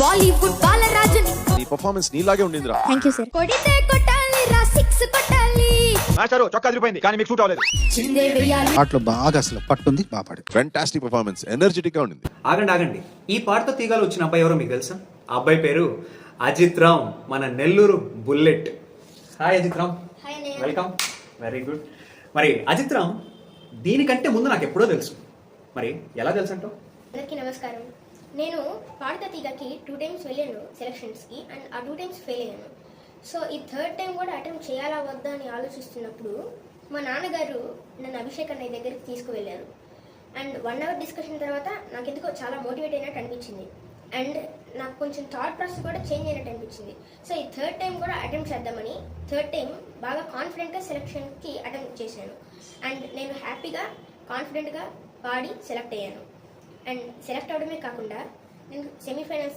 బాలీవుడ్ బాలరాజన్. నీ పర్ఫార్మెన్స్ నీలాగే ఉండిందిరా. Thank you sir. కొడితే కొట్టాలి రా, సిక్స్ కొట్టాలి. మాస్టర్ చొక్కా అదిరిపోయింది కానీ మీకు సూట్ అవ్వలేదు. చిందే వేయాలి. పాటలో బాగా అసలు పట్టుంది, బాగా పాడాడు. ఫెంటాస్టిక్ పర్ఫార్మెన్స్, ఎనర్జెటిక్ గా ఉండింది. ఆగండి ఈ పాటతో తీగాలు వచ్చిన అబ్బాయి ఎవరో మీకు తెలుసా? ఆ అబ్బాయి పేరు అజిత్ రామ్, మన Nellore bullet. Hi Ajith Ram, welcome. Very good. మరి అజిత్ రామ్ దీనికంటే ముందు నాకు ఎప్పుడో తెలుసు, మరి ఎలా తెలుసు అంటావు? అందరికీ నమస్కారం. నేను పాడతా తీగకి 2 times వెళ్ళాను సెలక్షన్స్కి, అండ్ ఆ 2 times ఫెయిల్ అయ్యాను. సో ఈ 3rd time కూడా అటెంప్ట్ చేయాలా వద్దా అని ఆలోచిస్తున్నప్పుడు మా నాన్నగారు నన్ను అభిషేక్ అన్నయ్య దగ్గరికి తీసుకువెళ్ళారు. అండ్ 1 hour డిస్కషన్ తర్వాత నాకు ఎందుకో చాలా మోటివేట్ అయినట్టు అనిపించింది, అండ్ నాకు కొంచెం థాట్ ప్రాసెస్ కూడా చేంజ్ అయినట్టు అనిపించింది. సో ఈ 3rd time కూడా అటెంప్ట్ చేద్దామని 3rd time బాగా కాన్ఫిడెంట్గా సెలక్షన్కి అటెంప్ట్ చేశాను. అండ్ నేను హ్యాపీగా కాన్ఫిడెంట్గా పాడి సెలెక్ట్ అయ్యాను. అండ్ సెలెక్ట్ అవడమే కాకుండా నేను సెమీఫైనల్స్